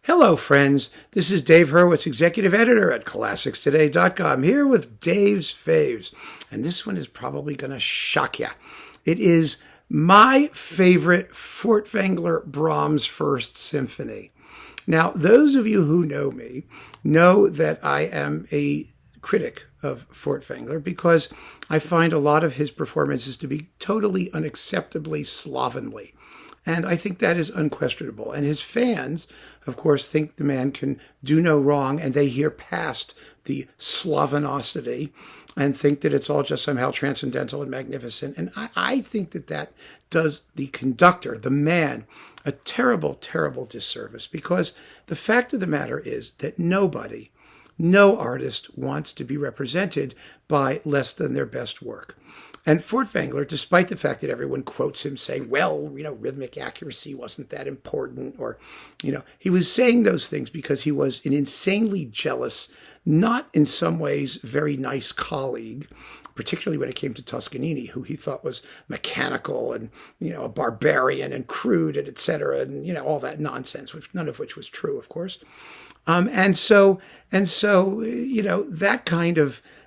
Hello, friends. This is Dave Hurwitz, executive editor at ClassicsToday.com, here with Dave's Faves. And this one is probably going to shock you. It is my favorite Furtwängler Brahms First Symphony. Now, those of you who know me know that I am a critic of Furtwängler because I find a lot of his performances to be totally unacceptably slovenly. And I think that is unquestionable. And his fans, of course, think the man can do no wrong, and they hear past the slovenosity and think that it's all just somehow transcendental and magnificent. And I think that does the conductor, the man, a terrible, terrible disservice, because the fact of the matter is that no artist wants to be represented by less than their best work. And Furtwängler, despite the fact that everyone quotes him saying, well, rhythmic accuracy wasn't that important, or, he was saying those things because he was an insanely jealous, not in some ways very nice colleague, particularly when it came to Toscanini, who he thought was mechanical and, a barbarian and crude and et cetera, and, all that nonsense, which none of which was true, of course. And so,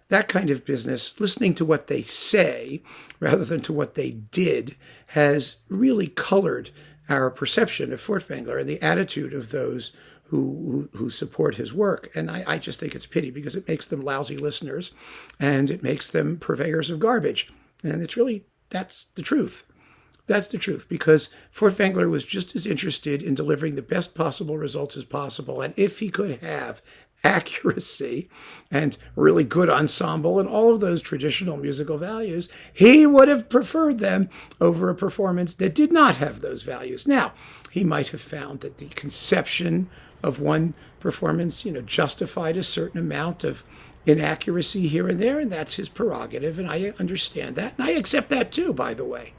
that kind of business, listening to what they say rather than to what they did, has really colored our perception of Furtwängler and the attitude of those who support his work. And I just think it's a pity, because it makes them lousy listeners and it makes them purveyors of garbage. And that's the truth. That's the truth, because Furtwängler was just as interested in delivering the best possible results as possible. And if he could have accuracy and really good ensemble and all of those traditional musical values, he would have preferred them over a performance that did not have those values. Now, he might have found that the conception of one performance, justified a certain amount of inaccuracy here and there, and that's his prerogative, and I understand that. And I accept that too, by the way.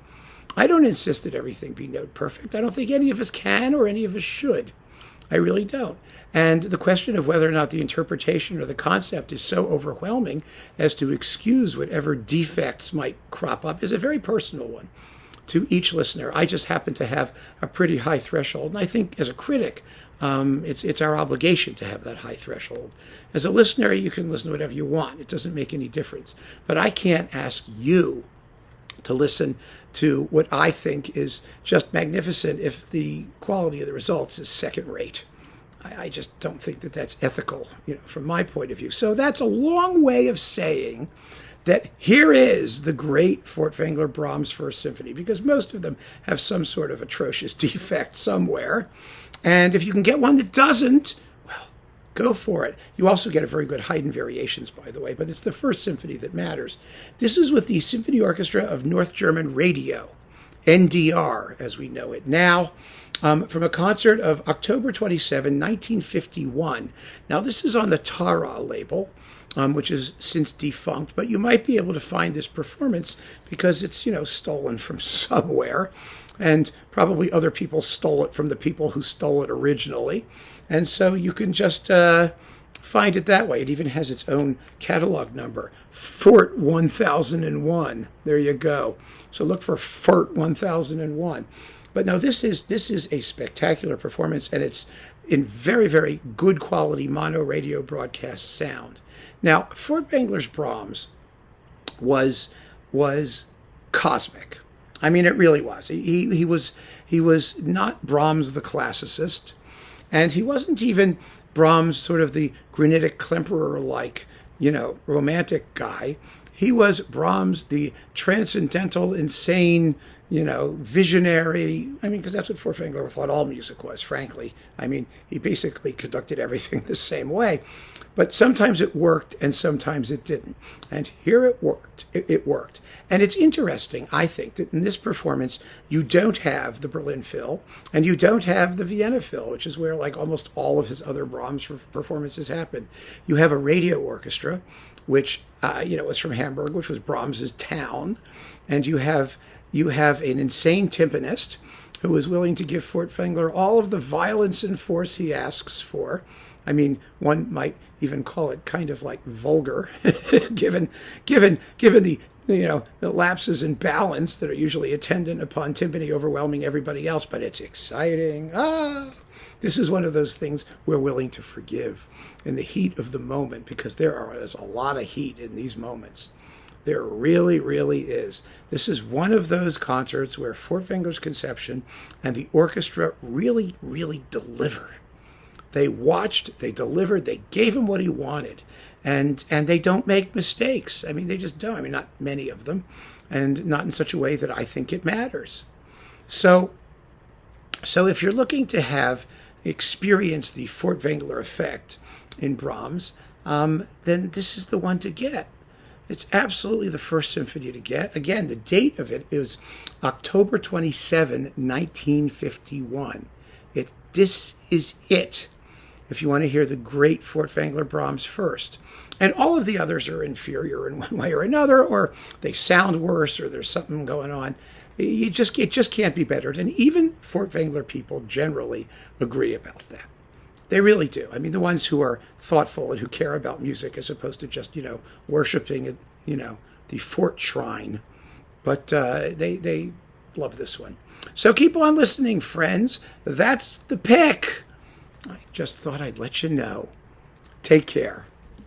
I don't insist that everything be note perfect. I don't think any of us can or any of us should. I really don't. And the question of whether or not the interpretation or the concept is so overwhelming as to excuse whatever defects might crop up is a very personal one to each listener. I just happen to have a pretty high threshold. And I think as a critic, it's our obligation to have that high threshold. As a listener, you can listen to whatever you want. It doesn't make any difference. But I can't ask you to listen to what I think is just magnificent if the quality of the results is second rate. I just don't think that that's ethical, from my point of view. So that's a long way of saying that here is the great Furtwängler Brahms First Symphony, because most of them have some sort of atrocious defect somewhere. And if you can get one that doesn't, go for it. You also get a very good Haydn variations, by the way, but it's the first symphony that matters. This is with the Symphony Orchestra of North German Radio, NDR, as we know it now, from a concert of October 27, 1951. Now, this is on the Tahra label, which is since defunct, but you might be able to find this performance because it's, stolen from somewhere, and probably other people stole it from the people who stole it originally. And so you can just find it that way. It even has its own catalog number, Furt 1001. There you go. So look for Furt 1001. But no, this is a spectacular performance, and it's in very, very good quality mono radio broadcast sound. Now, Furtwängler's Brahms was cosmic. I mean, it really was. He was not Brahms the classicist, and he wasn't even Brahms sort of the granitic Klemperer-like, romantic guy. He was Brahms the transcendental, insane, visionary. I mean, because that's what Furtwängler thought all music was, frankly. I mean, he basically conducted everything the same way. But sometimes it worked and sometimes it didn't. And here it worked. It worked. And it's interesting, I think, that in this performance, you don't have the Berlin Phil and you don't have the Vienna Phil, which is where like almost all of his other Brahms performances happen. You have a radio orchestra, which, was from Hamburg, which was Brahms's town. And you have an insane timpanist who is willing to give Furtwängler all of the violence and force he asks for. I mean, one might even call it kind of like vulgar, given the the lapses in balance that are usually attendant upon timpani overwhelming everybody else. But it's exciting. This is one of those things we're willing to forgive in the heat of the moment, because there's a lot of heat in these moments. There really, really is. This is one of those concerts where Furtwängler's conception and the orchestra really, really deliver. They watched, they delivered, they gave him what he wanted. And they don't make mistakes. I mean, they just don't. I mean, not many of them, and not in such a way that I think it matters. So if you're looking to have experienced the Furtwängler effect in Brahms, then this is the one to get. It's absolutely the first symphony to get. Again, the date of it is October 27, 1951. This is it, if you want to hear the great Furtwängler Brahms first. And all of the others are inferior in one way or another, or they sound worse, or there's something going on. It just can't be bettered. And even Furtwängler people generally agree about that. They really do. I mean, the ones who are thoughtful and who care about music, as opposed to just, worshiping, the Fort Shrine. But they love this one. So keep on listening, friends. That's the pick. I just thought I'd let you know. Take care.